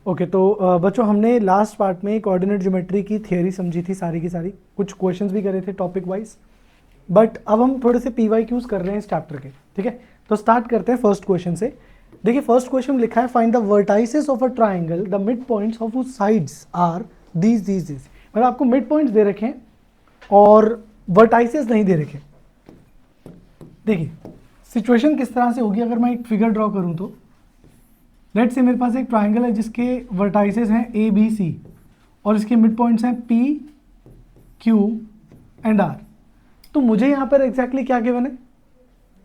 Okay तो बच्चों हमने लास्ट पार्ट में कोऑर्डिनेट ज्योमेट्री की थियरी समझी थी सारी की सारी, कुछ क्वेश्चंस भी करे थे टॉपिक वाइज, बट अब हम थोड़े से PYQs कर रहे हैं इस चैप्टर के। ठीक है, तो स्टार्ट करते हैं फर्स्ट क्वेश्चन से। देखिए फर्स्ट क्वेश्चन लिखा है find the vertices of a triangle the mid points of whose sides are these. मतलब आपको मिड पॉइंट्स दे रखे हैं और वर्टाइसेस नहीं दे रखे। देखिए सिचुएशन किस तरह से होगी, अगर मैं एक फिगर ड्रॉ करूं तो लेट्स से मेरे पास एक ट्राइंगल है जिसके वर्टाइसेस हैं ABC और इसके मिड पॉइंट्स हैं P, Q एंड R। तो मुझे यहाँ पर एग्जैक्टली क्या गिवन है,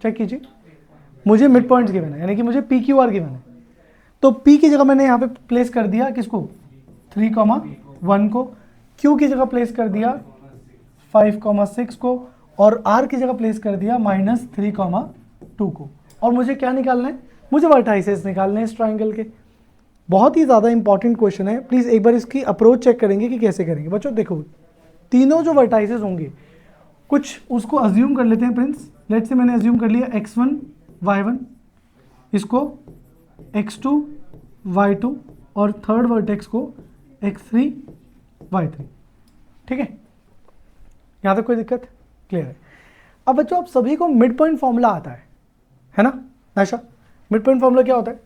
चेक कीजिए, मुझे मिड पॉइंट्स गिवन है, यानी कि मुझे PQR गिवन है। तो P की जगह मैंने यहाँ पे प्लेस कर दिया किसको, 3,1 को, Q की जगह प्लेस कर दिया 5,6 को और R की जगह प्लेस कर दिया -3,2 को। और मुझे क्या निकालना है, मुझे वर्टाइसेस निकालने हैं इस ट्राइंगल के। बहुत ही ज़्यादा इंपॉर्टेंट क्वेश्चन है, प्लीज़ एक बार इसकी अप्रोच चेक करेंगे कि कैसे करेंगे। बच्चों देखो तीनों जो वर्टाइसेस होंगे कुछ उसको अज्यूम कर लेते हैं प्रिंस। लेट्स से मैंने अज्यूम कर लिया x1 y1, इसको x2 y2 और थर्ड वर्टेक्स को x3 y3। ठीक है, यहाँ तक कोई दिक्कत क्लियर है। अब बच्चों आप सभी को मिड पॉइंट फॉर्मूला आता है ना आशा? मिड पॉइंट फॉर्मूला क्या होता है?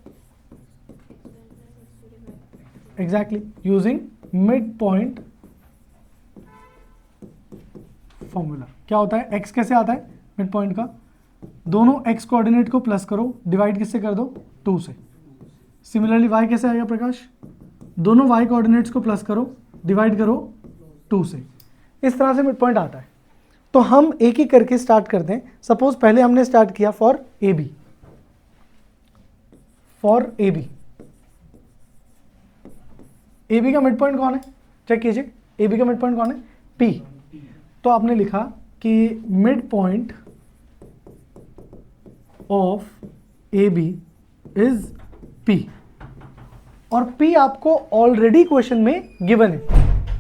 Exactly using mid point formula. क्या होता है, x कैसे आता है मिड पॉइंट का, दोनों x कोऑर्डिनेट को प्लस करो, डिवाइड किससे कर दो, 2 से। सिमिलरली y कैसे आएगा प्रकाश, दोनों y कोऑर्डिनेट्स को प्लस करो, डिवाइड करो 2 से। इस तरह से मिड पॉइंट आता है। तो हम एक एक करके स्टार्ट करते हैं। सपोज पहले हमने स्टार्ट किया फॉर AB, AB का मिड पॉइंट कौन है, चेक कीजिए, AB का मिड पॉइंट कौन है, P। तो आपने लिखा कि mid point of AB is P और P आपको ऑलरेडी क्वेश्चन में गिवन है।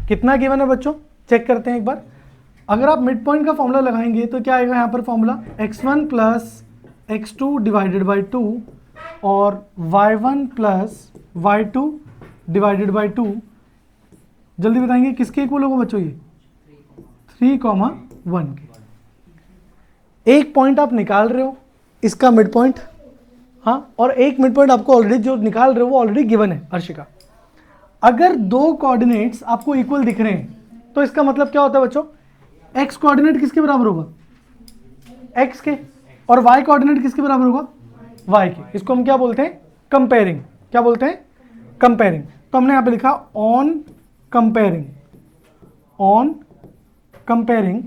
कितना गिवन है बच्चों, चेक करते हैं एक बार। अगर आप मिड पॉइंट का फॉर्मूला लगाएंगे तो क्या आएगा यहाँ पर formula, x1 plus x2 divided by 2 और y1 plus y2 divided by 2। जल्दी बताएंगे किसके इक्वल होगा बच्चों, ये 3,1 के। एक पॉइंट आप निकाल रहे हो इसका मिड पॉइंट, हाँ, और एक मिड पॉइंट आपको ऑलरेडी जो निकाल रहे हो वो ऑलरेडी गिवन है अर्शिका। अगर दो कोऑर्डिनेट्स आपको इक्वल दिख रहे हैं तो इसका मतलब क्या होता है बच्चों, x कोऑर्डिनेट किसके बराबर होगा, x के, और y कोऑर्डिनेट किसके बराबर होगा, y के। इसको हम क्या बोलते हैं, कंपेयरिंग। क्या बोलते हैं, कंपेयरिंग। तो हमने यहाँ पे लिखा on comparing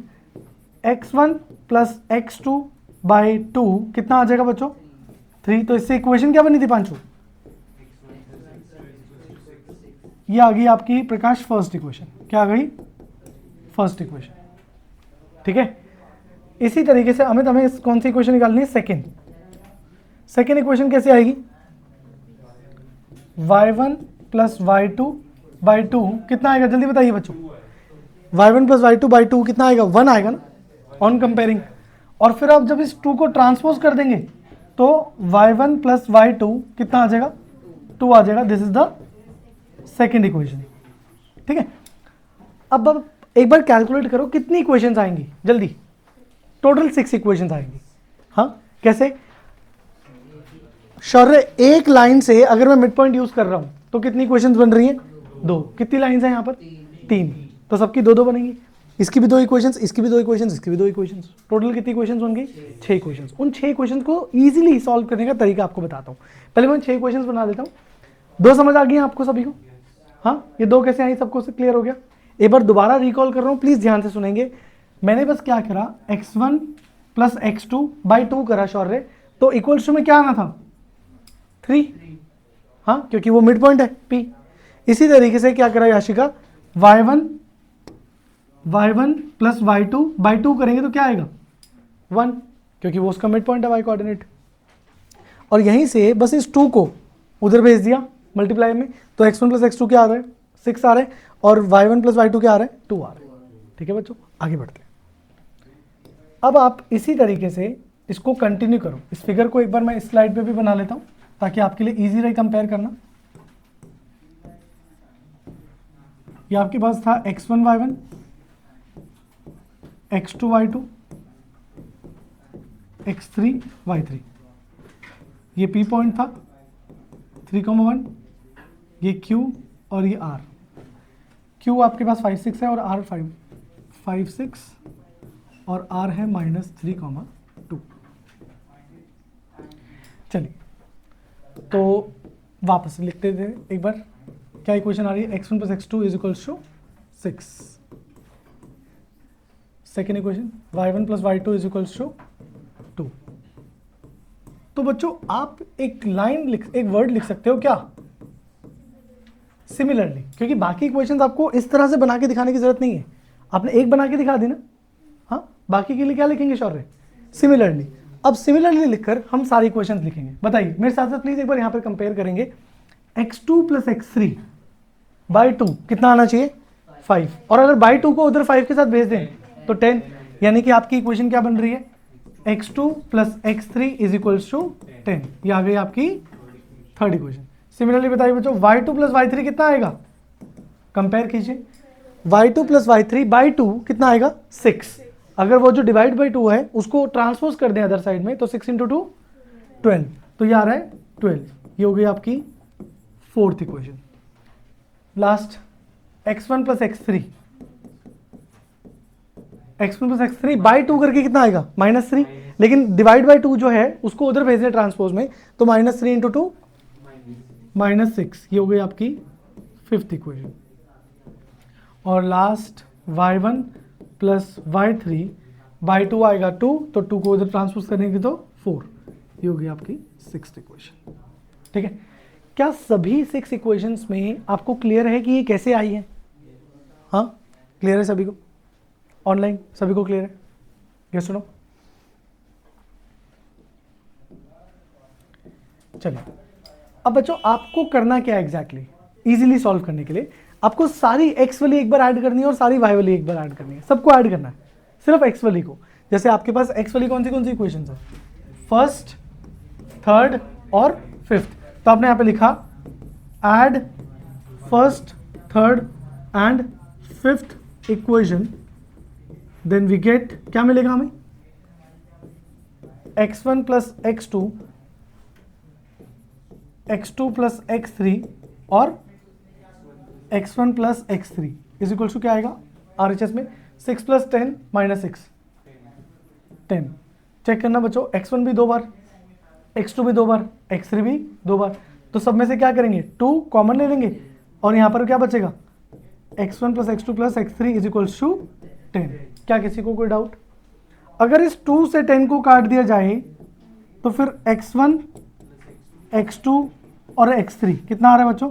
x1 plus x2 by 2 कितना आ जाएगा बच्चों, 3। तो इससे इक्वेशन क्या बनी थी पांचों, ये आ गई आपकी प्रकाश फर्स्ट इक्वेशन। क्या आ गई, फर्स्ट इक्वेशन। ठीक है, इसी तरीके से हमें कौन सी इक्वेशन निकालनी है, सेकेंड इक्वेशन कैसे आएगी, y1 प्लस y2 बाई 2 कितना आएगा, जल्दी बताइए बच्चों, y1 प्लस y2 बाई 2 कितना आएगा, 1 आएगा ना, ऑन कंपेयरिंग। और फिर आप जब इस 2 को ट्रांसपोज कर देंगे तो y1 प्लस y2 कितना आ जाएगा, 2 आ जाएगा। This is the second equation. ठीक है, अब एक बार कैलकुलेट करो कितनी इक्वेशंस आएंगी जल्दी, टोटल 6 इक्वेशंस आएंगी। हाँ कैसे, शौर्य एक लाइन से अगर मैं मिड पॉइंट यूज कर रहा हूं तो कितनी इक्वेशंस बन रही हैं, 2। कितनी लाइंस हैं यहाँ पर, 3, तो सबकी 2-2 बनेंगी। इसकी भी 2 इक्वेशंस, इसकी भी 2 इक्वेशंस, इसकी भी 2 इक्वेशंस, टोटल कितनी इक्वेशंस बन गई, 6 इक्वेशंस। उन 6 इक्वेशंस को इजीली सॉल्व करने का तरीका आपको बताता हूँ। पहले मैं 6 इक्वेशंस बना देता हूँ। 2 समझ आ गई हैं आपको सभी को, हाँ, ये 2 कैसे आई सबको से क्लियर हो गया। एक बार दोबारा रिकॉल कर रहा हूँ, प्लीज ध्यान से सुनेंगे। मैंने बस क्या करा, x1 प्लस x2 बाई 2 करा शौर्य, तो इक्वल्स टू में क्या आना था, 3, हाँ, क्योंकि वो मिड पॉइंट है P। इसी तरीके से क्या करा Yashika, y1 plus y2 by 2 करेंगे तो क्या आएगा, 1, क्योंकि वो उसका मिड पॉइंट है y कोऑर्डिनेट। और यहीं से बस इस 2 को उधर भेज दिया मल्टीप्लाई में, तो x1 प्लस x2 क्या आ रहा है, 6 आ रहा है, और y1 प्लस y2 क्या आ रहा है, 2 आ रहा है। ठीक है बच्चों, आगे बढ़ते हैं। अब आप इसी तरीके से इसको कंटिन्यू करो। इस फिगर को एक बार मैं इस स्लाइड पे भी बना लेता हूँ ताकि आपके लिए इजी रहे कंपेयर करना। ये आपके पास था x1 y1, x2 y2, x3 y3, ये P पॉइंट था 3,1, ये Q और ये R। Q आपके पास 5 6 है और R 5 6 और R है -3,2। चलिए तो वापस लिखते थे एक बार, क्या इक्वेशन आ रही है, x1 + x2 = 6। Second equation y1 + y2 = 2। तो बच्चों आप एक वर्ड लिख सकते हो क्या, सिमिलरली, क्योंकि बाकी इक्वेशंस आपको इस तरह से बना के दिखाने की जरूरत नहीं है, आपने एक बना के दिखा दी ना। हाँ, बाकी के लिए क्या लिखेंगे शौर्य, सिमिलरली। अब सिमिलरली लिखकर हम सारी इक्वेशंस लिखेंगे। बताइए मेरे साथ साथ प्लीज एक बार यहां पर कंपेयर करेंगे, x2 + x3 / 2 कितना आना चाहिए, 5, और अगर बाई 2 को उधर 5 के साथ भेज दें तो 10, यानी कि आपकी इक्वेशन क्या बन रही है, x2 + x3 = 10। ये आ गई आपकी थर्ड इक्वेशन। सिमिलरली बताइए बच्चों, y2 + y3 कितना आएगा, कंपेयर कीजिए, y2 + y3 / 2 कितना आएगा, 6। अगर वो जो डिवाइड बाई 2 है उसको ट्रांसपोज कर दें अदर साइड में, तो 6 × 2 12, तो ये आ रहा है 12। ये हो गई आपकी fourth equation. Last x1 + x3, x1 + x3 / 2 करके कितना आएगा, -3, लेकिन डिवाइड बाई 2 जो है उसको उधर भेजने ट्रांसपोज में, तो -3 × 2 -6। ये हो गई आपकी फिफ्थ इक्वेशन। और लास्ट y1 + y3 / 2 आएगा 2, तो 2 को उधर ट्रांसपोज करने की तो 4। ये हो गई आपकी सिक्स्थ इक्वेशन। ठीक है, क्या सभी 6 इक्वेशंस में आपको क्लियर है कि ये कैसे आई है? हाँ, क्लियर है सभी को, ऑनलाइन सभी को क्लियर है, ये सुनो। चलिए अब बच्चों आपको करना क्या है एग्जैक्टली, इजीली सॉल्व करने के लिए आपको सारी x वाली एक बार ऐड करनी है और सारी y वाली एक बार ऐड करनी है, सबको ऐड करना है, सिर्फ x वाली को। जैसे आपके पास x वाली कौन सी इक्वेशंस है, फर्स्ट, थर्ड और फिफ्थ, तो आपने यहाँ पे लिखा add first, third and fifth equation, then we get, क्या मिलेगा हमें, x1 + x2, x2 + x3 और x1 + x3 = क्या आएगा RHS में, 6 + 10 -6 10। चेक करना बच्चों, x1 भी 2 बार, x2 भी 2 बार, x3 भी 2 बार, तो सब में से क्या करेंगे, 2 कॉमन ले लेंगे और यहाँ पर क्या बचेगा, x1 + x2 + x3 = 10। क्या किसी को कोई डाउट? अगर इस 2 से 10 को काट दिया जाए तो फिर x1, x2 और x3 कितना आ रहा है बच्चों,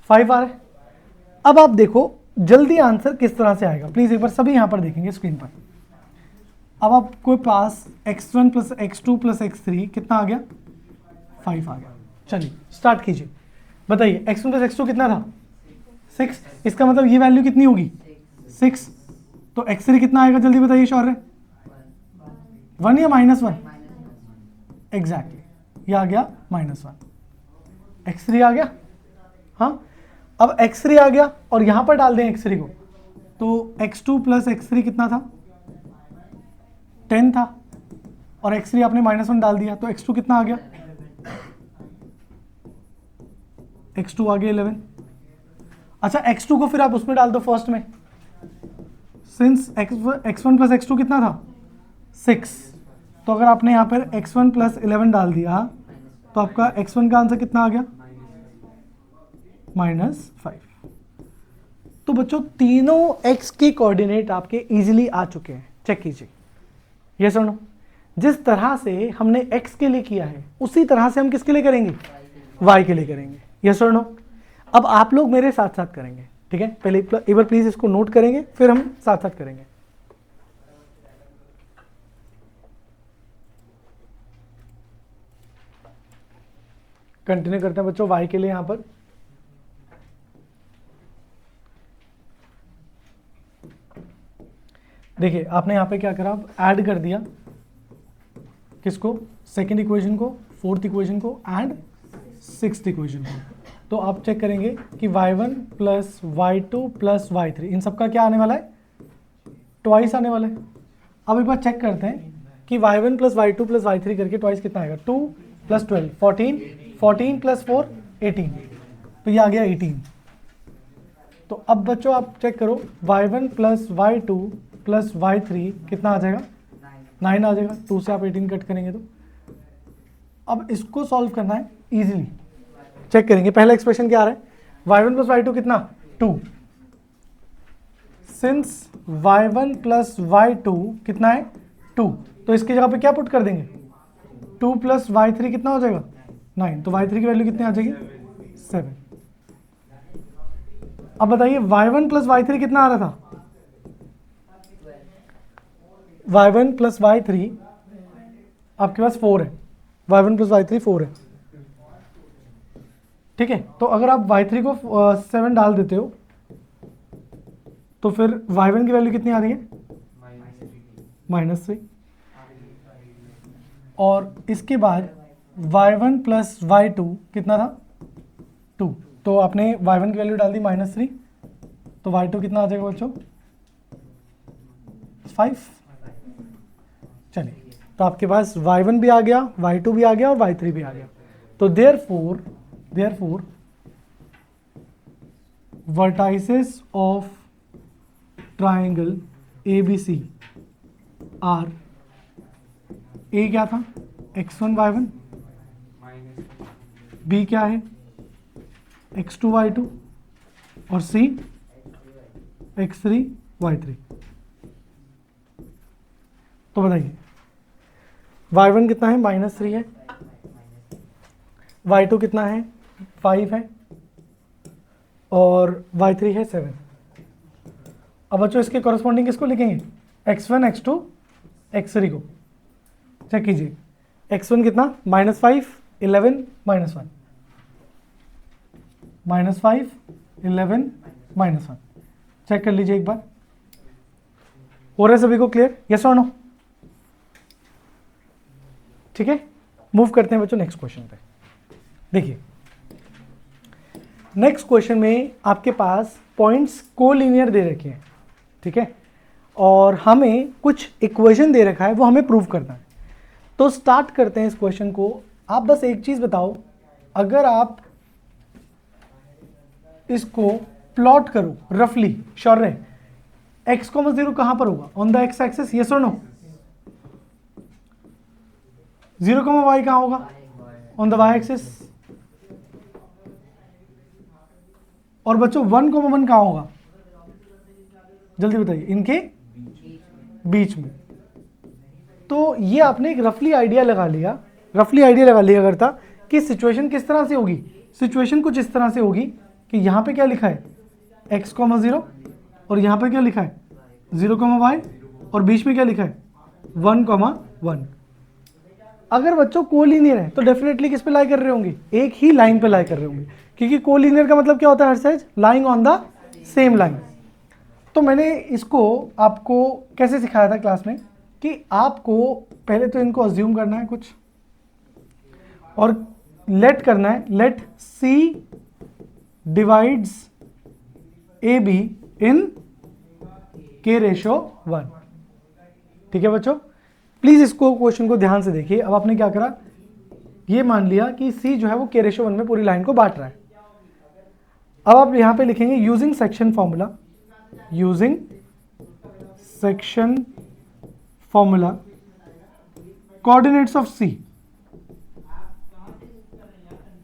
5 आ रहा है। अब आप देखो जल्दी आंसर किस तरह से आएगा, प्लीज एक बार सभी यहां पर देखेंगे स्क्रीन पर। अब आपको पास x1 + x2 + x3 कितना आ गया, 5 आ गया। चलिए स्टार्ट कीजिए, बताइए x1 + x2 कितना था, 6, इसका मतलब ये वैल्यू कितनी होगी, 6, तो x3 कितना आएगा जल्दी बताइए शौर्य, 1 या -1, एग्जैक्टली, ये आ गया -1, x3 आ गया। हाँ, अब x3 आ गया और यहां पर डाल दें x3 को, तो x2 + x3 कितना था, 10 था, और x3 आपने -1 डाल दिया, तो x2 कितना आ गया, x2 आ गया 11। अच्छा, x2 को फिर आप उसमें डाल दो फर्स्ट में, सिंस x1 + x2 कितना था, 6, तो अगर आपने यहाँ पर x1 + 11 डाल दिया तो आपका x1 का आंसर कितना आ गया, -5। तो बच्चों तीनों x के कोऑर्डिनेट आपके इजीली आ चुके हैं, चेक कीजिए, ये सुनो, जिस तरह से हमने x के लिए किया है उसी तरह से हम किसके लिए करेंगे, y के लिए करेंगे, ये सुनो। अब आप लोग मेरे साथ साथ करेंगे, ठीक है, पहले एक बार प्लीज इसको नोट करेंगे फिर हम साथ साथ करेंगे। कंटिन्यू करते हैं बच्चों y के लिए, यहां पर देखिए आपने यहां पे क्या करा, ऐड कर दिया किसको, सेकंड इक्वेशन को, फोर्थ इक्वेशन को एंड सिक्स्थ इक्वेशन को, तो आप चेक करेंगे कि y1 plus y2 plus y3 इन सबका क्या आने वाला है, ट्वाइस आने वाला है। अब एक बार चेक करते हैं कि y1 plus y2 plus y3 करके ट्वाइस कितना आएगा, 2 प्लस 12 14, 14 प्लस 4 18, तो ये आ गया 18। तो अब बच्चों आप चेक करो y1 plus y2 plus y3 कितना आ जाएगा, 9 आ जाएगा। 2 से आप 18 कट करेंगे तो अब इसको सॉल्व करना है इजीली। चेक करेंगे पहला एक्सप्रेशन क्या आ रहा है, y1 प्लस y2 कितना 2, सिंस y1 प्लस y2 कितना है 2, तो इसकी जगह पे क्या पुट कर देंगे, 2 प्लस y3 कितना हो जाएगा 9, तो y3 की वैल्यू कितनी आ जाएगी 7। अब बताइए y1 प्लस y3 कितना आ रहा था, y1 प्लस y3 आपके पास 4 है, y1 प्लस y3 4 है, ठीक है। तो अगर आप y3 को 7 डाल देते हो तो फिर y1 की वैल्यू कितनी आ रही है, -3, और इसके बाद y1 प्लस y2 कितना था 2, तो आपने y1 की वैल्यू डाल दी -3, तो y2 कितना आ जाएगा बच्चों 5। चलिए तो आपके पास y1 भी आ गया, y2 भी आ गया और y3 भी आ गया। तो therefore vertices of triangle ABC are, A क्या था x1 y1, B क्या है x2 y2 और C x3 y3। तो बताइए y1 कितना है -3 है, y2 कितना है 5 है और y3 है 7। अब बच्चों इसके कॉरस्पॉन्डिंग किसको लिखेंगे, x1 x2 x3 को। चेक कीजिए x1 कितना -5 11 -1, -5 11 -1। चेक कर लीजिए एक बार, हो रहा है सभी को क्लियर, यस और नो, ठीक है। मूव करते हैं बच्चों नेक्स्ट क्वेश्चन पे। देखिए नेक्स्ट क्वेश्चन में आपके पास पॉइंट्स कोलिनियर दे रखे हैं, ठीक है, और हमें कुछ इक्वेशन दे रखा है वो हमें प्रूव करना है। तो स्टार्ट करते हैं इस क्वेश्चन को। आप बस एक चीज बताओ, अगर आप इसको प्लॉट करो रफली, श्योर रहे x,0 कहां पर होगा, on the x axis, yes और नो, 0, y कहां होगा, ऑन द y एक्सिस, और बच्चों 1, 1 कहां होगा, जल्दी बताइए, इनके बीच में। तो ये आपने एक रफली आइडिया लगा लिया करता कि सिचुएशन किस तरह से होगी। सिचुएशन कुछ इस तरह से होगी कि यहाँ पे क्या लिखा है x,0 और यहाँ पे क्या लिखा है 0, y और बीच में क्या लिखा है 1, 1। अगर बच्चों कोलिनियर है तो डेफिनेटली किस पे लाई कर रहे होंगे, एक ही लाइन पे लाई कर रहे होंगे, क्योंकि कोलिनियर का मतलब क्या होता है हर साइज lying on the same line. तो मैंने इसको आपको कैसे सिखाया था क्लास में कि आपको पहले तो इनको अज्यूम करना है कुछ और लेट करना है, लेट C डिवाइड्स AB इन k/1। ठीक है बच्चों, प्लीज इसको क्वेश्चन को ध्यान से देखिए। अब आपने क्या करा, ये मान लिया कि C जो है वो k/1 में पूरी लाइन को बांट रहा है। अब आप यहां पे लिखेंगे using section formula, using section formula coordinates of C,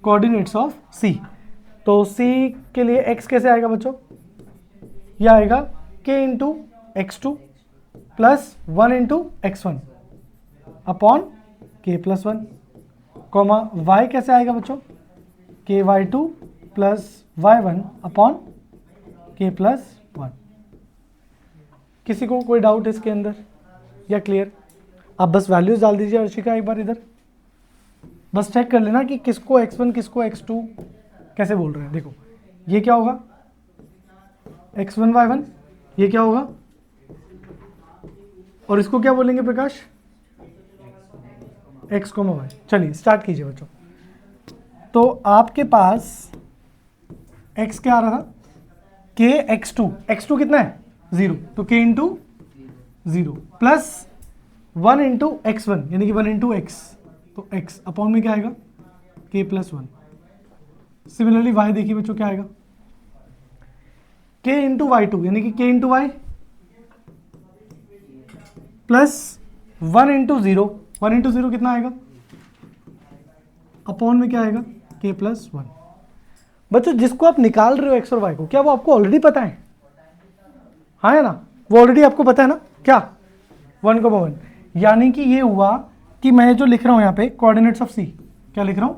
coordinates of C। तो C के लिए x कैसे आएगा बच्चों, यह आएगा k into x2 plus 1 into x1 upon k+1, comma y कैसे आएगा बच्चों, ky2 plus y1 upon k+1। किसी को कोई डाउट इसके अंदर या क्लियर? आप बस वैल्यूज डाल दीजिए अर्शिका एक बार इधर, बस चेक कर लेना कि किसको x1 किसको x2 कैसे बोल रहे हैं। देखो ये क्या होगा x1 y1, ये क्या होगा और इसको क्या बोलेंगे प्रकाश, x, y। चलिए स्टार्ट कीजिए बच्चों। तो आपके पास एक्स क्या आ रहा था, के x2 कितना है 0, तो k into 0 plus 1 into x1 यानी कि 1 इंटू x, तो x अपॉन में क्या आएगा k प्लस 1। सिमिलरली y देखिए बच्चों क्या आएगा, k इंटू y2 यानी कि k into y plus 1 into 0, 1 into 0 कितना आएगा, अपॉन में क्या आएगा k प्लस 1। बच्चों जिसको आप निकाल रहे हो x और y को, क्या वो आपको ऑलरेडी पता है, हाँ है ना, वो ऑलरेडी आपको पता है ना, क्या 1,1, यानी कि ये हुआ कि मैं जो लिख रहा हूं यहां पे कोऑर्डिनेट्स ऑफ c, क्या लिख रहा हूं,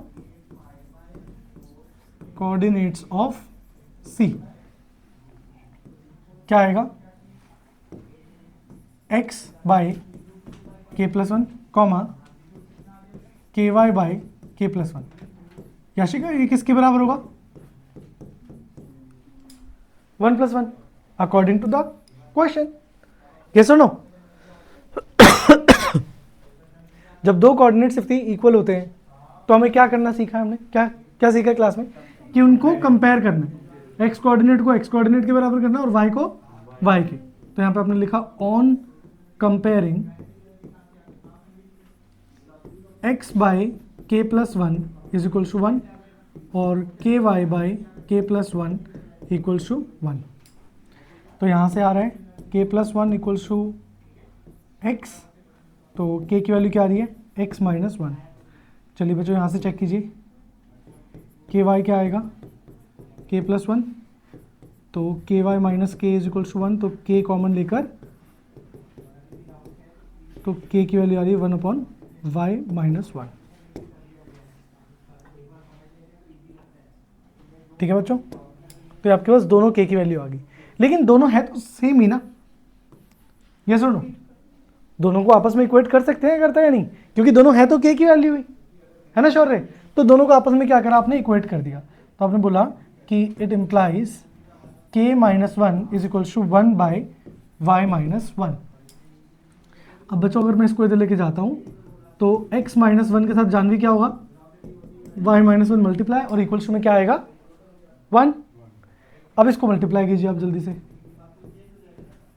कोऑर्डिनेट्स ऑफ c क्या आएगा, x by k plus 1 comma ky by k plus 1। Yashika ये किसके बराबर होगा, 1 plus 1 according to the question, yes और नो। जब दो कोऑर्डिनेट सिर्फ इक्वल होते हैं तो हमें क्या करना सीखा है, हमने क्या क्या सीखा क्लास में, कि उनको कंपेयर करना है, एक्स कोऑर्डिनेट को एक्स कोऑर्डिनेट के बराबर करना और वाई को वाई के। तो यहाँ पे आपने लिखा on comparing x by k plus 1 is equals to 1 और k y by k plus 1 equals to 1। तो यहाँ से आ रहा है k plus 1 equals to x, तो k की वैल्यू क्या आ रही है x माइनस 1। चलिए बच्चों यहाँ से चेक कीजिए, के वाई क्या आएगा k प्लस 1, तो के वाई माइनस के इज इक्वल्स टू 1, तो k कॉमन लेकर तो k की वैल्यू आ रही है 1 अपॉन वाई माइनस 1। ठीक है बच्चों, तो आपके पास दोनों k की वैल्यू आ गई, लेकिन दोनों है तो सेम ही ना, यस और नो, दोनों को आपस में इक्वेट कर सकते हैं, करता है या नहीं, क्योंकि दोनों है तो k की वैल्यू ही है ना शौर्य, तो दोनों को आपस में क्या करा आपने इक्वेट कर दिया। तो आपने बोला कि it implies k minus 1 is equals to 1 by y minus 1। अब बच्चों अगर मैं इसको इधर लेके जाता हूँ तो x माइनस 1 के साथ जानवी क्या होगा, y माइनस 1 मल्टीप्लाई और इक्वल्स टू में क्या आएगा 1। अब इसको मल्टीप्लाई कीजिए आप जल्दी से,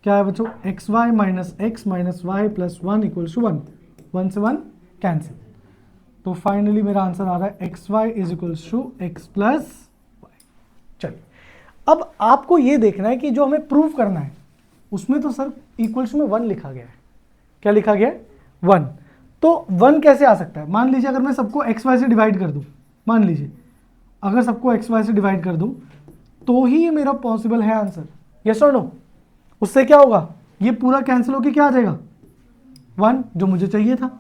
क्या है बच्चों x y minus x minus y plus 1 equals to 1, 1 से 1 कैंसिल, तो फाइनली मेरा आंसर आ रहा है x y is equals to x plus y. चलिए अब आपको ये देखना है कि जो हमें प्रूव करना है उसमें तो सर इक्वल्स में 1 लिखा गया है, क्या लिखा गया है 1, तो 1 कैसे आ सकता है, मान लीजिए अगर मैं सबको एक्स वाई से डिवाइड कर दूं, मान लीजिए अगर सबको एक्स वाई से डिवाइड कर दूं तो ही ये मेरा पॉसिबल है आंसर, यस और नो। उससे क्या होगा, ये पूरा कैंसिल होके क्या आ जाएगा 1 जो मुझे चाहिए था,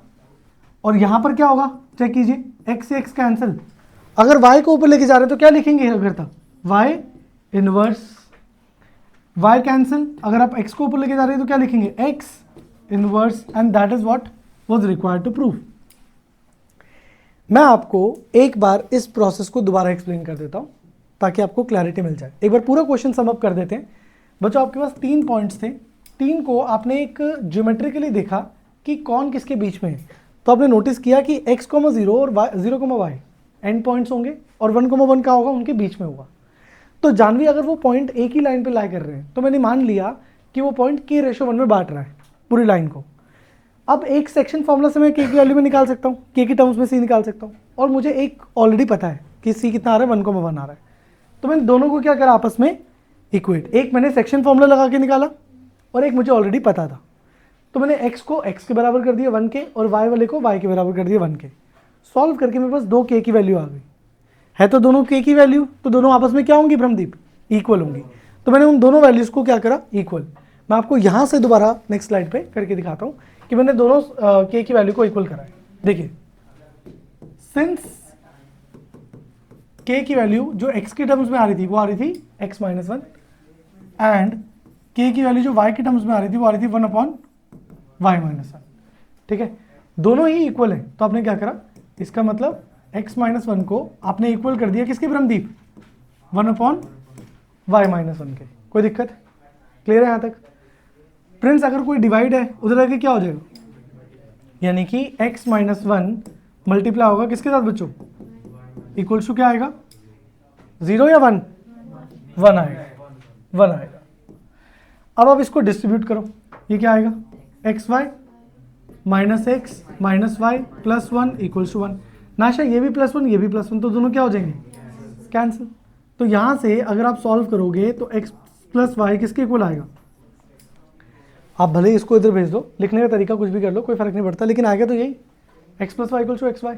और यहां पर क्या होगा चेक कीजिए, x से x कैंसिल, अगर y को ऊपर लेके जा रहे हैं तो क्या लिखेंगे, अगर था y इनवर्स, y कैंसिल, अगर आप x को ऊपर लेके जा रहे हैं तो क्या लिखेंगे x inverse, and that is what was required to prove. मैं आपको एक बार इस प्रोसेस को दोबारा एक्सप्लेन कर देता हूं ताकि आपको क्लैरिटी मिल जाए। एक बार पूरा क्वेश्चन सम अप कर देते हैं बच्चों। आपके पास 3 पॉइंट्स थे, 3 को आपने एक ज्योमेट्रिकली देखा कि कौन किसके बीच में है, तो आपने नोटिस किया कि x, 0 और 0, y एंड पॉइंट्स होंगे और 1, 1 का होगा उनके बीच में होगा। तो जानवी अगर वो पॉइंट एक ही लाइन पे लाई कर रहे हैं तो मैंने मान लिया कि वो पॉइंट k/1 में बांट रहा है पूरी लाइन को। अब एक सेक्शन फॉर्मूला से मैं k की वैल्यू में निकाल सकता हूँ, k की टर्म्स में c निकाल सकता हूँ, और मुझे एक ऑलरेडी पता है कि c कितना आ रहा है 1, 1 आ रहा है, तो मैंने दोनों को क्या करा आपस में इक्वेट, एक मैंने सेक्शन फॉर्मूला लगा के निकाला और एक मुझे ऑलरेडी पता था, तो मैंने x को x के बराबर कर दिया 1 के और y वाले को y के बराबर कर दिया 1 के। सॉल्व करके मेरे पास 2 k की वैल्यू आ गई है, तो दोनों k की वैल्यू तो दोनों आपस में क्या होंगी ब्रह्मदीप, इक्वल होंगी, तो मैंने उन दोनों वैल्यूज को क्या करा इक्वल। मैं आपको यहाँ से दोबारा नेक्स्ट स्लाइड पे करके दिखाता हूँ कि मैंने दोनों k की वैल्यू को इक्वल करा है। देखिए सिंस k की वैल्यू जो x के टर्म्स में आ रही थी वो आ रही थी x माइनस 1, एंड k की वैल्यू जो y के टर्म्स में आ रही थी वो आ रही थी 1 अपॉन y माइनस 1, ठीक है, दोनों ही इक्वल है, तो आपने क्या करा, इसका मतलब x माइनस 1 को आपने इक्वल कर दिया किसके ब्रह्मदीप, 1 अपॉन y माइनस 1 के। कोई दिक्कत, क्लियर है यहाँ तक फ्रेंड्स? अगर कोई डिवाइड है उधर आके क्या हो जाएगा, यानी कि x माइनस 1 मल्टीप्लाई होगा किसके साथ बच्चों, इक्वल्स टू क्या आएगा 0 या 1, 1 आएगा, 1 आएगा। अब आप इसको डिस्ट्रीब्यूट करो, ये क्या आएगा, x y minus x minus y plus 1 equals to 1। Nasha ये भी +1 ये भी +1, तो दोनों क्या हो जाएंगे, कैंसिल। तो यहाँ से अगर आप सॉल्व करोगे तो x प्लस वाई किसके इक्वल आएगा, आप भले ही इसको इधर भेज दो, लिखने का तरीका कुछ भी कर लो, कोई फर्क नहीं पड़ता, लेकिन आएगा तो यही x plus y equals to x y.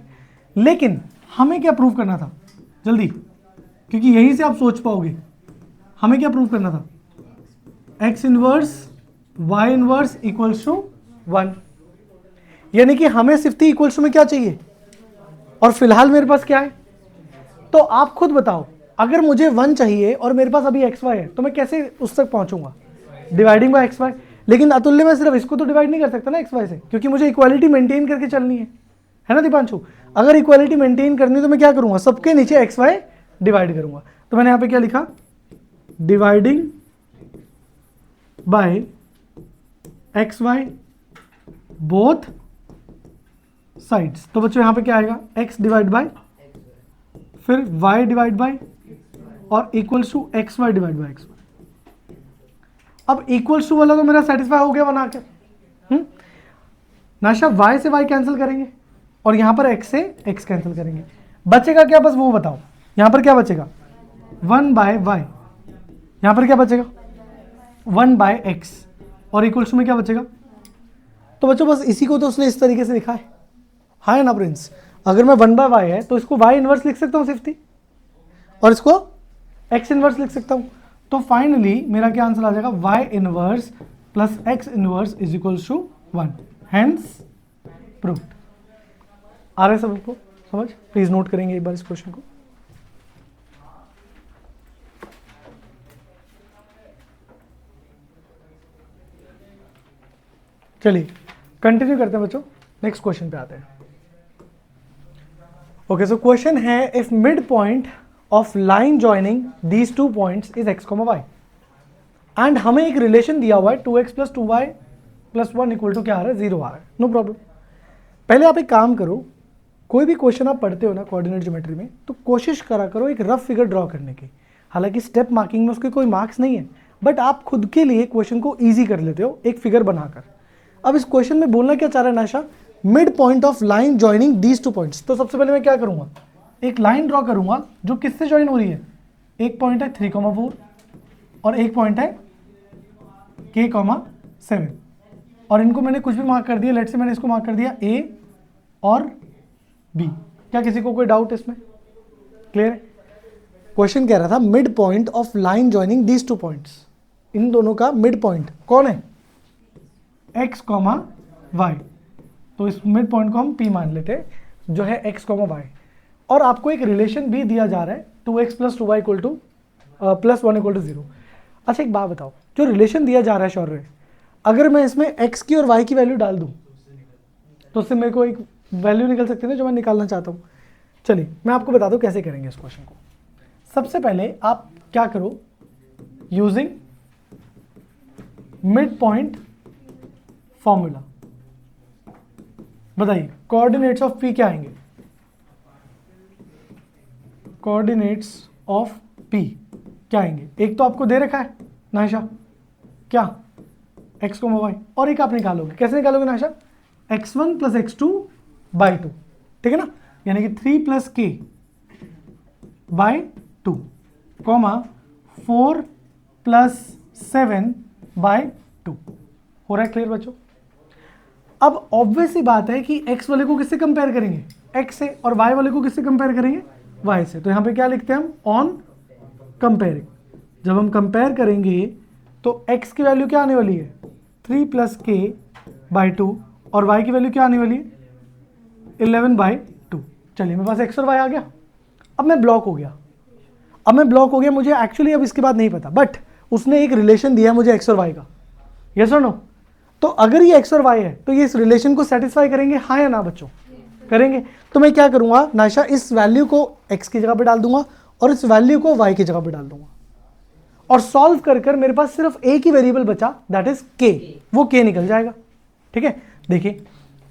लेकिन हमें क्या प्रूव करना था, जल्दी, क्योंकि यहीं से आप सोच पाओगे। हमें क्या प्रूव करना था, x inverse y inverse equals to 1, यानी कि हमें सिर्फ इक्वल्स टू में क्या चाहिए, और फिलहाल मेरे पास क्या है। तो आप खुद बताओ, अगर मुझे 1 चाहिए और मेरे पास अभी एक्स वाई है, तो मैं कैसे उस तक पहुंचूंगा, डिवाइडिंग बाय एक्स वाई। लेकिन अतुल्य में सिर्फ इसको तो डिवाइड नहीं कर सकता ना एक्स वाई से, क्योंकि मुझे इक्वालिटी मेंटेन करके चलनी है ना दीपांशु। अगर इक्वालिटी मेंटेन करनी है तो मैं क्या करूंगा, सबके नीचे एक्स वाई डिवाइड करूंगा। तो मैंने यहां पे क्या लिखा, dividing by x y both sides. तो बच्चों यहां पे क्या आएगा, x डिवाइड बाय फिर y डिवाइड बाय और equals to x y divide by x y. अब इक्वल्स टू वाला तो मेरा सेटिस्फाई हो गया बना के। नाशा y से y कैंसिल करेंगे और यहां पर x से x कैंसिल करेंगे, बचेगा क्या, बस वो बताओ। यहां पर क्या बचेगा, 1 बाय वाई, यहां पर क्या बचेगा 1 बाय एक्स, और इक्वल्स टू में क्या बचेगा। तो बच्चों बस इसी को तो उसने इस तरीके से लिखा है, हाँ ना प्रिंस। अगर मैं 1 बाय वाई है तो इसको y इनवर्स लिख सकता हूँ सिर्फ, और इसको x इनवर्स लिख सकता हूँ। तो फाइनली मेरा क्या आंसर आ जाएगा, y inverse plus x inverse is equals to 1, hence proved. आ रहा है सबको समझ, प्लीज नोट करेंगे एक बार इस क्वेश्चन को। चलिए कंटिन्यू करते हैं बच्चों, नेक्स्ट क्वेश्चन पे आते हैं। ओके, सो क्वेश्चन है, if mid point of line joining these 2 points is x, y, and हमें एक रिलेशन दिया हुआ है 2x plus 2y plus 1 equal to क्या आ रहा है, 0 आ रहा है। No problem. पहले आप एक काम करो, कोई भी क्वेश्चन आप पढ़ते हो ना कोऑर्डिनेट ज्योमेट्री में, तो कोशिश करा करो एक रफ फिगर ड्रॉ करने की। हालांकि स्टेप मार्किंग में उसके कोई मार्क्स नहीं है, बट आप खुद के लिए क्वेश्चन को ईजी कर लेते हो एक फिगर बनाकर। अब इस क्वेश्चन में बोलना क्या चाह रहा है नाशा, mid point of line joining these 2 points. तो सबसे पहले मैं क्या करूंगा, एक लाइन ड्रॉ करूंगा जो किससे ज्वाइन हो रही है, एक पॉइंट है 3,4 और एक पॉइंट है k,7, और इनको मैंने कुछ भी मार्क कर दिया। लेट्स से मैंने इसको मार्क कर दिया A और B। क्या किसी को कोई डाउट इसमें, क्लियर है। क्वेश्चन कह रहा था mid point of line joining these 2 points, इन दोनों का मिड पॉइंट कौन है, x, y। तो इस मिड पॉइंट को हम P मान लेते हैं, जो है x, y। और आपको एक रिलेशन भी दिया जा रहा है 2x plus 2y equal to plus 1 equal to 0। अच्छा एक बात बताओ, जो रिलेशन दिया जा रहा है शौर्य, अगर मैं इसमें x की और y की वैल्यू डाल दूं तो उससे मेरे को एक वैल्यू निकल सकती है ना जो मैं निकालना चाहता हूं। चलिए मैं आपको बता दूं कैसे करेंगे इस क्वेश्चन को। सबसे पहले आप क्या करो, यूजिंग मिड पॉइंट फॉर्मूला, बताइए कोऑर्डिनेट्स ऑफ P क्या आएंगे, कोऑर्डिनेट्स ऑफ P क्या आएंगे। एक तो आपको दे रखा है नाशा, क्या x, y, और एक आप निकालोगे, कैसे निकालोगे नाशा, x1 प्लस x2 बाई 2, ठीक है ना, यानी कि 3 plus k by 2, 4 plus 7 by 2। हो रहा है क्लियर बच्चों। अब ऑब्वियस सी बात है कि x वाले को किससे कंपेयर करेंगे, x से, और y वाले को किससे कंपेयर करेंगे, y से। तो यहां पे क्या लिखते हैं हम, ऑन कंपेयरिंग। जब हम कंपेयर करेंगे तो x की वैल्यू क्या आने वाली है, 3 प्लस k बाई 2, और y की वैल्यू क्या आने वाली है, 11 बाई 2। चलिए मेरे पास x और y आ गया। अब मैं ब्लॉक हो गया, मुझे एक्चुअली अब इसके बाद नहीं पता, बट उसने एक रिलेशन दिया मुझे x और y का, यस और नो। तो अगर ये x और y है तो ये इस रिलेशन को सेटिस्फाई करेंगे, हाँ या ना बच्चों, करेंगे। तो मैं क्या करूंगा नाशा, इस वैल्यू को x की जगह पे डाल दूंगा और इस वैल्यू को y की जगह पे डाल दूंगा, और सॉल्व कर मेरे पास सिर्फ एक ही वेरिएबल बचा, दैट इज k, वो k निकल जाएगा, ठीक है। देखिए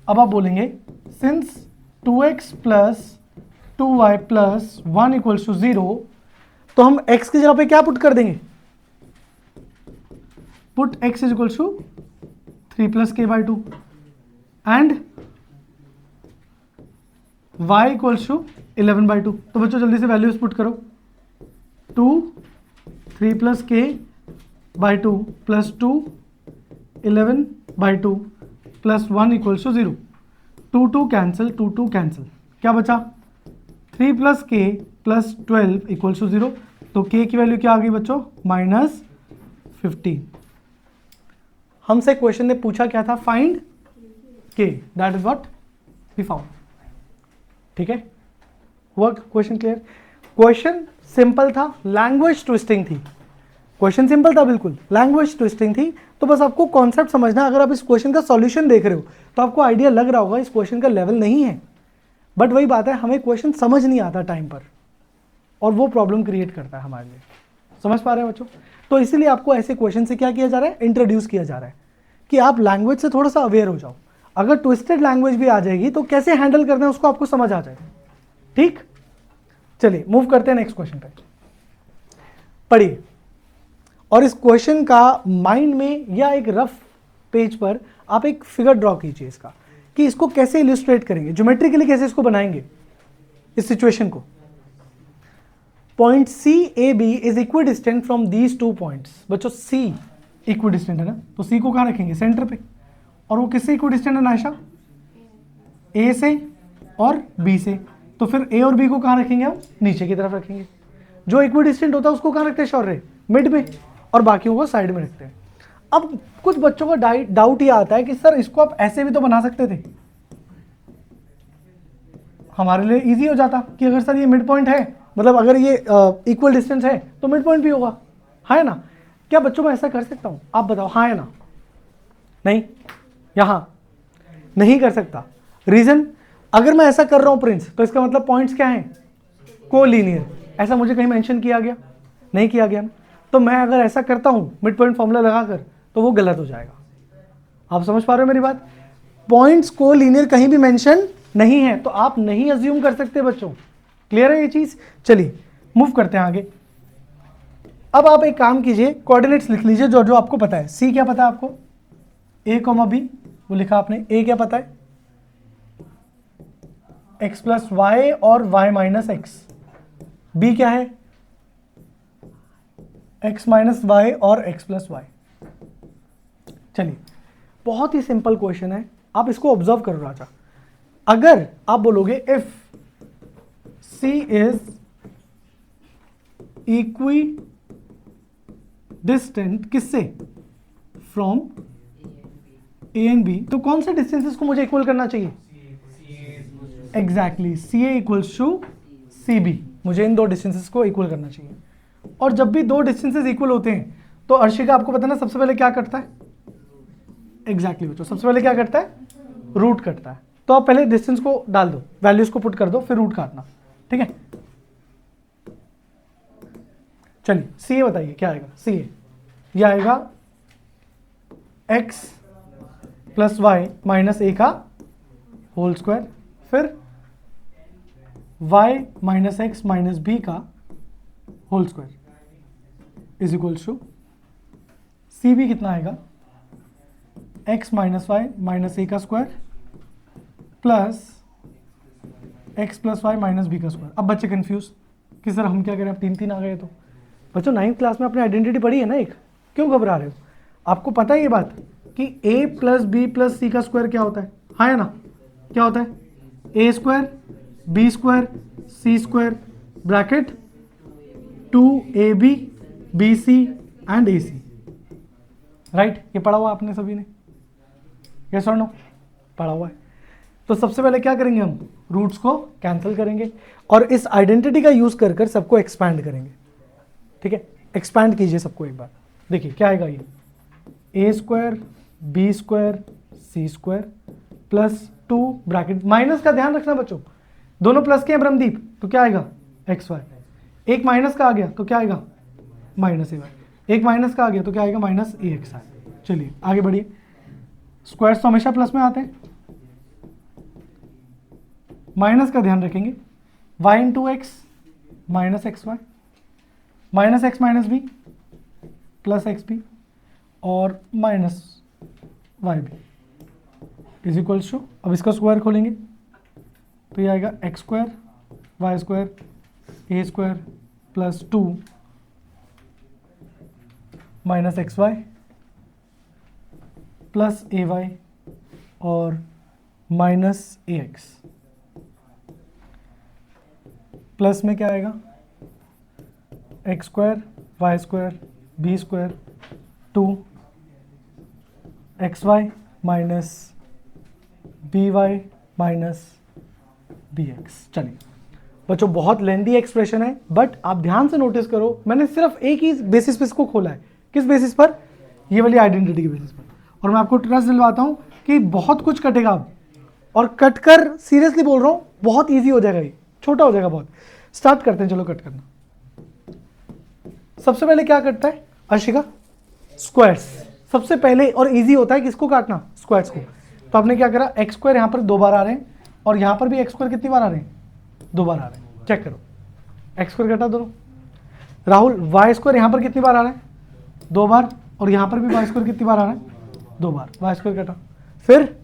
अब आप बोलेंगे since 2x plus 2y plus 1 equals to 0, तो हम x की जगह पे क्या पुट कर देंगे, put x is equal to 3 plus k by 2 and y equals to 11 by 2। तो बच्चों जल्दी से वैल्यूज पुट करो, 2 3 plus k by 2 plus 2 11 by 2 plus 1 equals to 0। 2 2 cancel, 2 2 cancel, क्या बचा 3 प्लस के प्लस 12 इक्वल्स टू 0। तो k की वैल्यू क्या आ गई बच्चों, -15। हमसे क्वेश्चन ने पूछा क्या था, find k, that is what we found. ठीक है, हुआ क्वेश्चन क्लियर? क्वेश्चन सिंपल था, लैंग्वेज ट्विस्टिंग थी। क्वेश्चन सिंपल था बिल्कुल, लैंग्वेज ट्विस्टिंग थी। तो बस आपको कॉन्सेप्ट समझना, अगर आप इस क्वेश्चन का सॉल्यूशन देख रहे हो तो आपको आइडिया लग रहा होगा इस क्वेश्चन का लेवल नहीं है, बट वही बात है, हमें क्वेश्चन समझ नहीं आता टाइम पर, और वो प्रॉब्लम क्रिएट करता है हमारे लिए। समझ पा रहे हैं बच्चों? तो इसीलिए आपको ऐसे क्वेश्चन से क्या किया जा रहा है, इंट्रोड्यूस किया जा रहा है कि आप लैंग्वेज से थोड़ा सा अवेयर हो जाओ। अगर ट्विस्टेड लैंग्वेज भी आ जाएगी तो कैसे हैंडल करना है उसको आपको समझ आ जाए। ठीक, चलिए मूव करते हैं नेक्स्ट क्वेश्चन पे। पढ़िए, और इस क्वेश्चन का माइंड में या एक रफ पेज पर आप एक फिगर ड्रॉ कीजिए इसका, कि इसको कैसे इलिस्ट्रेट करेंगे, ज्योमेट्रिकली कैसे इसको बनाएंगे इस सिचुएशन को। Point C A B is equidistant from these 2 points. बच्चों सी इक्विडिस्टेंट है ना, तो सी को कहाँ रखेंगे, सेंटर पे। और वो किससे इक्विडिस्टेंट है नायशा, ए से और बी से। तो फिर ए और बी को कहाँ रखेंगे हम, नीचे की तरफ रखेंगे। जो इक्विडिस्टेंट होता है उसको कहाँ रखते हैं शौर्य, मिड में, और बाकियों को साइड में रखते हैं। अब कुछ बच्चों का डाउट ये आता है कि सर इसको आप ऐसे भी तो बना सकते थे, हमारे लिए इजी हो जाता कि अगर सर ये मिड पॉइंट है, मतलब अगर ये इक्वल डिस्टेंस है तो मिड पॉइंट भी होगा, है ना। क्या बच्चों मैं ऐसा कर सकता हूं, आप बताओ, हाँ है ना? नहीं, यहां नहीं कर सकता। रीजन, अगर मैं ऐसा कर रहा हूं प्रिंस, तो इसका मतलब पॉइंट्स क्या हैं, कोलिनियर। ऐसा मुझे कहीं मेंशन किया गया, नहीं किया गया ना। तो मैं अगर ऐसा करता हूं मिड पॉइंट फॉर्मूला लगाकर, तो वो गलत हो जाएगा। आप समझ पा रहे हो मेरी बात? पॉइंट्स कोलिनियर कहीं भी मेंशन नहीं है, तो आप नहीं अज्यूम कर सकते बच्चों। क्लियर है ये चीज? चलिए मूव करते हैं आगे। अब आप एक काम कीजिए, कोऑर्डिनेट्स लिख लीजिए जो जो आपको पता है। सी क्या पता है आपको, ए कॉमा बी, वो लिखा आपने। ए क्या पता है, x प्लस वाई और y माइनस एक्स। बी क्या है, x माइनस वाई और x प्लस वाई। चलिए, बहुत ही सिंपल क्वेश्चन है, आप इसको ऑब्जर्व करो राजा। अगर आप बोलोगे if C is equidistant किससे, फ्रॉम ए एंड बी, तो कौन से डिस्टेंसेस को मुझे इक्वल करना चाहिए, exactly C A equals to C B. मुझे इन दो डिस्टेंसेस को इक्वल करना चाहिए। और जब भी दो डिस्टेंसेस इक्वल होते हैं तो अर्शिका आपको पता ना सबसे पहले क्या करता है, एग्जैक्टली बच्चों सबसे पहले क्या करता है, रूट कटता है। तो आप पहले डिस्टेंस को डाल दो, वैल्यूज को पुट कर दो, फिर रूट काटना। ठीक है, चलिए सी ए बताइए क्या आएगा। सी ए यह आएगा x plus y minus a का होल स्क्वायर, फिर y minus x minus b का whole square is equals to C b कितना आएगा, x minus y minus a का square plus x plus y minus b का square. अब बच्चे confuse कि सर हम क्या करें, अब 3 3 आ गए। तो बच्चों 9th क्लास में आपने आइडेंटिटी पढ़ी है ना एक, क्यों घबरा रहे हो? आपको पता है ये बात कि a प्लस बी प्लस सी का स्क्वायर क्या होता है, हाँ है ना? क्या होता है, a square b square c square bracket 2ab bc and ac। Right, ये पढ़ा हुआ आपने सभी ने, यस और नो? पढ़ा हुआ है। तो सबसे पहले क्या करेंगे हम, रूट्स को कैंसिल करेंगे और इस आइडेंटिटी का यूज कर कर सबको एक्सपैंड करेंगे। ठीक है, एक्सपैंड कीजिए सबको एक बार। देखिए क्या आएगा, ये ए square b square c square plus 2 bracket, minus का ध्यान रखना बच्चों, दोनों प्लस के हैं ब्रह्मदीप, तो क्या आएगा एक्स वाई। एक माइनस का आ गया तो क्या आएगा माइनस ए वाई, एक माइनस का आ गया तो क्या आएगा माइनस ए एक्स आई। चलिए आगे बढ़िए, स्क्वायर्स तो हमेशा प्लस में आते हैं, माइनस का ध्यान रखेंगे, y into x minus x y minus x minus b plus x b और minus y b is equals to, अब इसका स्क्वायर खोलेंगे तो ये आएगा x square y square a square plus 2 minus x y plus a y और minus a x, plus में क्या आएगा x square y square b square 2 x y minus b y minus b x. चलिए बच्चों, बहुत लेंदी expression है but आप ध्यान से नोटिस करो, मैंने सिर्फ एक ही बेसिस पे इसको खोला है। किस बेसिस पर? ये वाली आइडेंटिटी के बेसिस पर। और मैं आपको ट्रस्ट दिलवाता हूँ कि बहुत कुछ कटेगा अब, और कट कर सीरियसली बोल रहा हूँ बहुत ईजी हो जाएगा, ये छोटा हो जाएगा बहुत। स्टार्ट करते हैं, चलो कट करना। सबसे पहले क्या कटता है अर्शिका? स्क्वायर्स सबसे पहले, और इजी होता है किसको काटना? स्क्वायर्स को। तो आपने क्या करा, एक्स स्क्वायर यहाँ पर 2 बार आ रहे हैं और यहाँ पर भी एक्स स्क्वायर कितनी बार आ रहे हैं? 2 बार आ रहे हैं। चेक करो, एक्स स्क्वायर कटा दोनों। राहुल, वाई स्क्वायर यहाँ पर कितनी बार आ रहा है? 2 बार, और यहाँ पर भी वाई स्क्वायर कितनी बार आ रहा है? 2 बार। वाई स्क्वायर कटा। फिर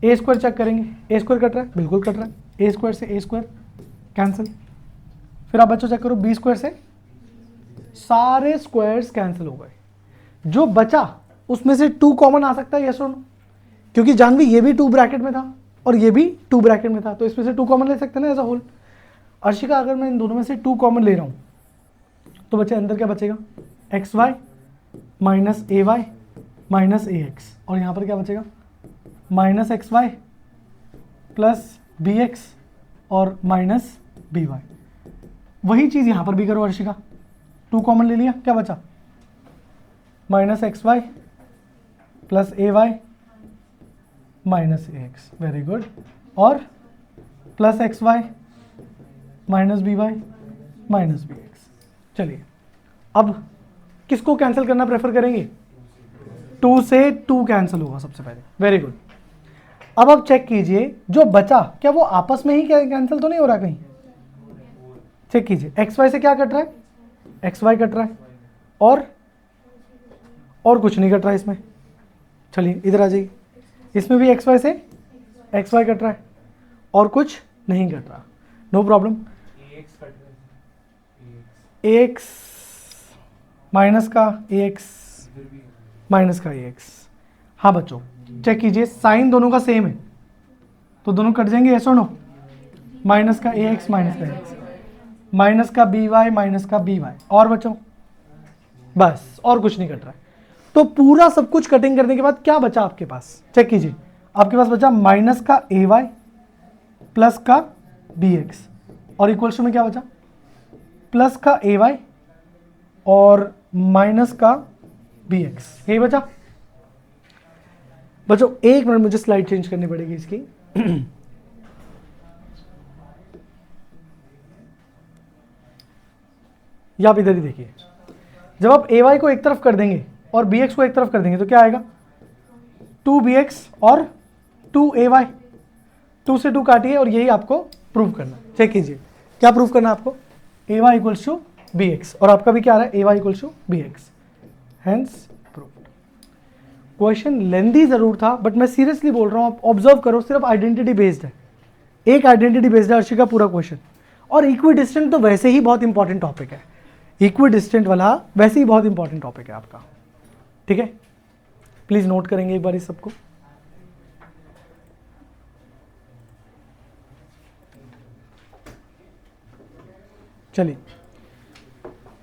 ए स्क्वायर चेक करेंगे, ए स्क्वायर कट रहा है? बिल्कुल कट रहा है। ए स्क्वायर से ए स्क्वायर कैंसिल। फिर आप बच्चों चेक करो, बी स्क्वायर से सारे स्क्वायर्स कैंसिल हो गए। जो बचा उसमें से 2 कॉमन आ सकता है, यस और नो? क्योंकि जानवी ये भी 2 ब्रैकेट में था और ये भी 2 ब्रैकेट में था, तो इसमें से 2 कॉमन ले सकते हैं ना एज अ होल। अर्शिका, अगर मैं इन दोनों में से 2 कॉमन ले रहा हूं तो बच्चे अंदर क्या बचेगा? X y minus a y minus a x, और यहाँ पर क्या बचेगा? Minus x y plus b x और माइनस बी वाई। वही चीज़ यहाँ पर भी करो अर्शिका, 2 कॉमन ले लिया, क्या बचा? Minus x y plus a y minus a x, very good, और plus x y minus b y minus b x. चलिए अब किसको कैंसिल करना प्रेफर करेंगे? 2 से 2 कैंसिल होगा सबसे पहले, वेरी गुड। अब आप चेक कीजिए जो बचा, क्या वो आपस में ही कैंसिल तो नहीं हो रहा कहीं? चेक कीजिए, एक्स वाई से क्या कट रहा है? एक्स वाई कट रहा है, और कुछ नहीं कट रहा है इसमें। चलिए इधर आ जाइए, इसमें भी एक्स वाई से एक्स वाई कट रहा है और कुछ नहीं कट रहा, नो प्रॉब्लम। ए एक्स माइनस का ए एक्स माइनस का ए एक्स। हाँ बच्चों चेक कीजिए, साइन दोनों का सेम है तो दोनों कट जाएंगे, यस और नो? माइनस का ए एक्स माइनस का एक्स, माइनस का बी वाई माइनस का बी वाई, और बच्चों बस, और कुछ नहीं कट रहा है। तो पूरा सब कुछ कटिंग करने के बाद क्या बचा आपके पास? चेक कीजिए, आपके पास बचा माइनस का ए वाई प्लस का बी एक्स, और इक्वल्स टू में क्या बचा? प्लस का ए वाई और माइनस का बी एक्स, यही बचा। बच्चों 1 मिनट, मुझे स्लाइड चेंज करनी पड़ेगी इसकी। या आप इधर ही देखिए, जब आप ए वाई को एक तरफ कर देंगे और बी एक्स को एक तरफ कर देंगे तो क्या आएगा? 2bx और 2ay, 2 से 2 काटिए और यही आपको प्रूव करना। चेक कीजिए क्या प्रूव करना आपको? ay equals to b x, और आपका भी क्या आ रहा है? ay equals to b x, hence proved. Question lengthy जरूर था बट मैं सीरियसली बोल रहा हूँ, आप ऑब्जर्व करो, सिर्फ आइडेंटिटी बेस्ड है, एक आइडेंटिटी बेस्ड है अर्शिका पूरा क्वेश्चन। और इक्वी डिस्टेंट तो वैसे ही बहुत इंपॉर्टेंट टॉपिक है, इक्वी डिस्टेंट वाला वैसे ही बहुत इंपॉर्टेंट टॉपिक है आपका, ठीक है? प्लीज नोट करेंगे एक बार इस सबको। चलिए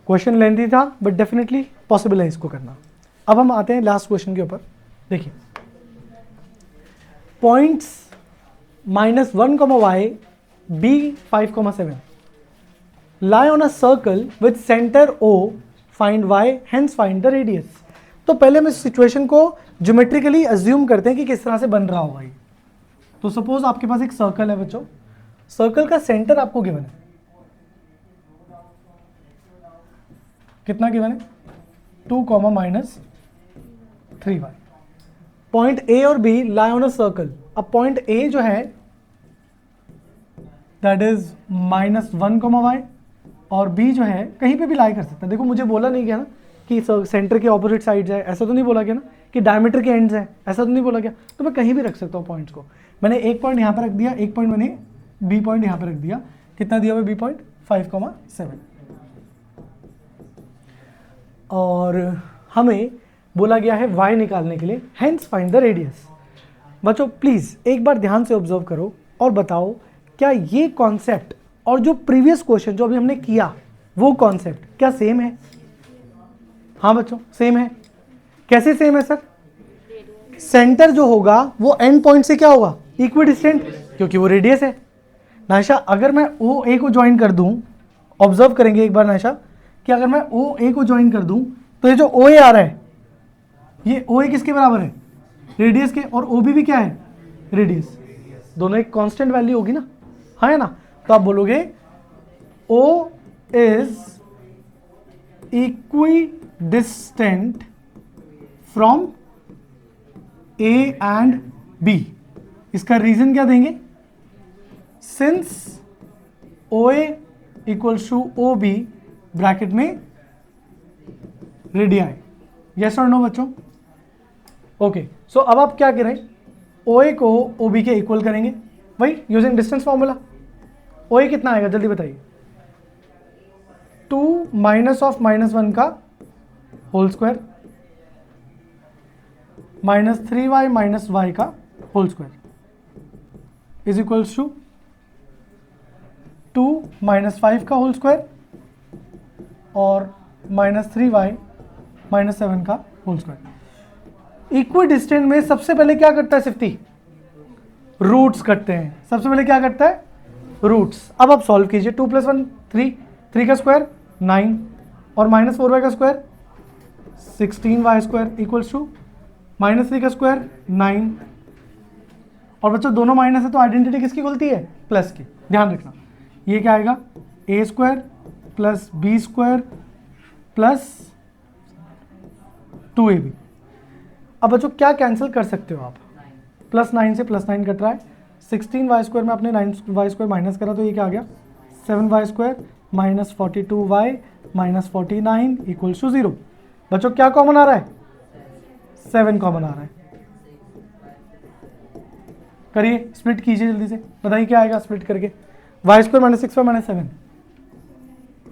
क्वेश्चन लेंथी था बट डेफिनेटली पॉसिबल है इसको करना। अब हम आते हैं लास्ट क्वेश्चन के ऊपर। देखिए points -1, y b 5,7 lie on a circle with center O, find y, hence find the radius। तो पहले हम इस सिचुएशन को ज्योमेट्रिकली अज्यूम करते हैं कि किस तरह से बन रहा होगा ये। तो सपोज आपके पास एक सर्कल है बच्चों, सर्कल का सेंटर आपको गिवन है, कितना गिवन है? 2, -3y। पॉइंट ए और B lie on a circle. अब पॉइंट ए जो है दैट इज -1, y और बी जो है कहीं पे भी लाई कर सकता है। देखो मुझे बोला नहीं गया ना कि सेंटर के ऑपोजिट साइड्स है, ऐसा तो नहीं बोला गया ना कि डायमीटर के एंड्स हैं, ऐसा तो नहीं बोला गया। तो मैं कहीं भी रख सकता हूँ पॉइंट्स को। मैंने एक पॉइंट यहाँ पर रख दिया, एक पॉइंट मैंने बी पॉइंट यहाँ पर रख दिया। कितना दिया हुआ बी पॉइंट 5,7। और हमें बोला गया है y निकालने के लिए, हेंस फाइंड द रेडियस। बच्चों प्लीज़ एक बार ध्यान से ऑब्जर्व करो और बताओ क्या ये कॉन्सेप्ट और जो प्रीवियस क्वेश्चन जो अभी हमने किया वो कॉन्सेप्ट क्या सेम है? हाँ बच्चों सेम है। कैसे सेम है सर? सेंटर जो होगा वो एंड पॉइंट से क्या होगा? इक्विडिस्टेंट, क्योंकि वो रेडियस है। नायशा अगर मैं ओ ए को ज्वाइन कर दूं, ऑब्जर्व करेंगे एक बार नायशा कि अगर मैं ओ ए को ज्वाइन कर दूं तो ये जो ओ ए आ रहा है ये ओ ए किसके बराबर है? रेडियस के। और ओ बी भी क्या है? रेडियस। दोनों एक कांस्टेंट वैल्यू होगी ना, हाँ है ना? तो आप बोलोगे O is equidistant from A and B. इसका रीजन क्या देंगे? Since O A equals to O B bracket में रेडियाई। यस और नो बच्चों? ओके सो अब आप क्या करें, ओ ए को ओ बी के इक्वल करेंगे, वही using distance formula. O A कितना आएगा जल्दी बताइए? 2 माइनस ऑफ -1 का whole square minus 3y minus y का whole square is equals to 2 minus 5 का होल स्क्वायर और माइनस 3y माइनस 7 का होल स्क्वायर। इक्विडिस्टेंट में सबसे पहले क्या करता है सिफ्ती? रूट्स कटते हैं। सबसे पहले क्या करता है? रूट्स। अब आप सॉल्व कीजिए। 2 + 1 3, 3 का स्क्वायर 9 और माइनस 4y का square 16y square equals to minus 3 का स्क्वायर 9। और बच्चों दोनों माइनस है तो आइडेंटिटी किसकी खुलती है? प्लस की। ध्यान रखना ये क्या आएगा? A square plus B square plus 2ab। अब बच्चों क्या कैंसिल कर सकते हो आप? +9 से +9 कट रहा है। 16y स्क्वायर में आपने 9y स्क्वायर माइनस करा तो ये क्या आ गया? 7y square minus 42y minus 49 equals to 0। बच्चों क्या कॉमन आ रहा है? 7 कॉमन आ रहा है। करिए स्प्लिट कीजिए जल्दी से, बताइए क्या आएगा स्प्लिट करके? y square minus 6y minus 7,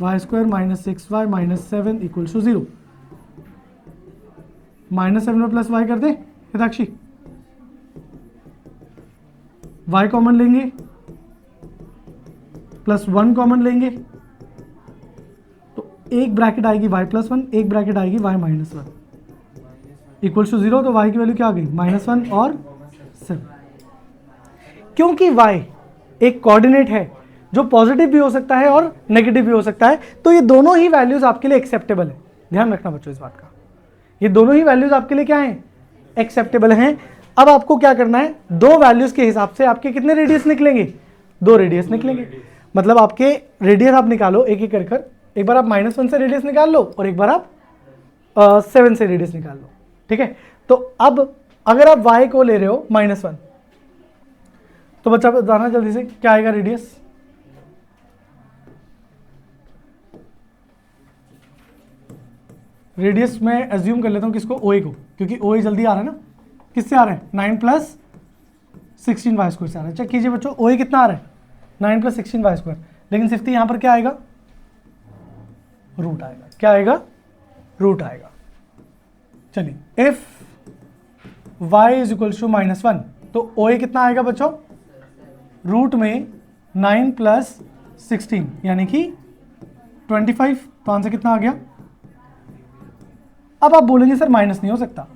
y square minus 6y minus 7 equals to 0। -7 में प्लस y कर दे हिताक्षी, y कॉमन लेंगे +1 कॉमन लेंगे तो एक ब्रैकेट आएगी y +1, एक ब्रैकेट आएगी y -1 इक्वल्स टू 0। तो y की वैल्यू क्या आ गई? -1 और 7। क्योंकि y एक कोऑर्डिनेट है जो पॉजिटिव भी हो सकता है और नेगेटिव भी हो सकता है, तो ये दोनों ही वैल्यूज आपके लिए एक्सेप्टेबल है। ध्यान रखना बच्चों इस बात का, ये दोनों ही वैल्यूज आपके लिए क्या हैं? एक्सेप्टेबल हैं। अब आपको क्या करना है? दो वैल्यूज के हिसाब से आपके कितने रेडियस निकलेंगे? 2 रेडियस निकलेंगे। मतलब आपके रेडियस आप निकालो एक एक कर। एक बार आप -1 से रेडियस निकाल लो और एक बार आप 7 से रेडियस निकाल लो, ठीक है? तो अब अगर आप y को ले रहे हो -1 तो बच्चा बताना जल्दी से क्या आएगा रेडियस? रेडियस में एज्यूम कर लेता हूं किसको? OA को, क्योंकि OA जल्दी आ रहा है ना। किससे आ रहा है? 9 + 16y स्क्वायर से आ रहा है। चेक कीजिए बच्चों OA कितना आ रहा है? 9 + 16y स्क्वायर। लेकिन सिर्फ यहां पर क्या आएगा? रूट आएगा। क्या आएगा? रूट आएगा। चलिए if y is equals to -1 तो OA कितना आएगा बच्चों? रूट में 9 + 16 यानी कि 25। तो आंसर कितना आ गया? अब आप बोलेंगे सर माइनस नहीं हो सकता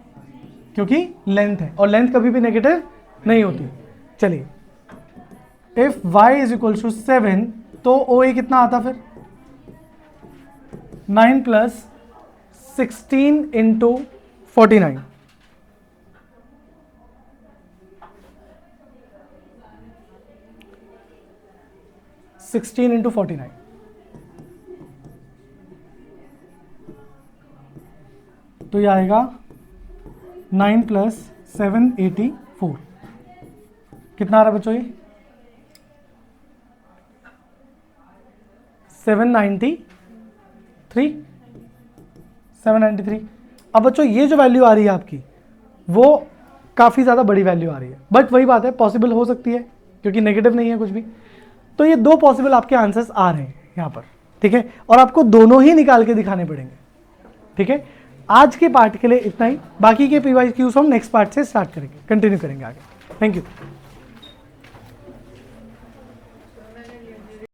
क्योंकि लेंथ है और लेंथ कभी भी नेगेटिव नहीं होती। चलिए if y is equals to 7 तो OA कितना आता फिर? 9 + 16 × 49। × 49 तो ये आएगा 9 + 7 84। कितना आ रहा है बच्चों? ये 793 793। अब बच्चों ये जो वैल्यू आ रही है आपकी वो काफ़ी ज़्यादा बड़ी वैल्यू आ रही है, बट वही बात है, पॉसिबल हो सकती है क्योंकि नेगेटिव नहीं है कुछ भी। तो ये दो पॉसिबल आपके आंसर्स आ रहे हैं यहाँ पर, ठीक है, और आपको दोनों ही निकाल के दिखाने पड़ेंगे, ठीक है। आज के पार्ट के लिए इतना ही, बाकी के PYQs हम नेक्स्ट पार्ट से स्टार्ट करेंगे, कंटिन्यू करेंगे आगे। Thank you.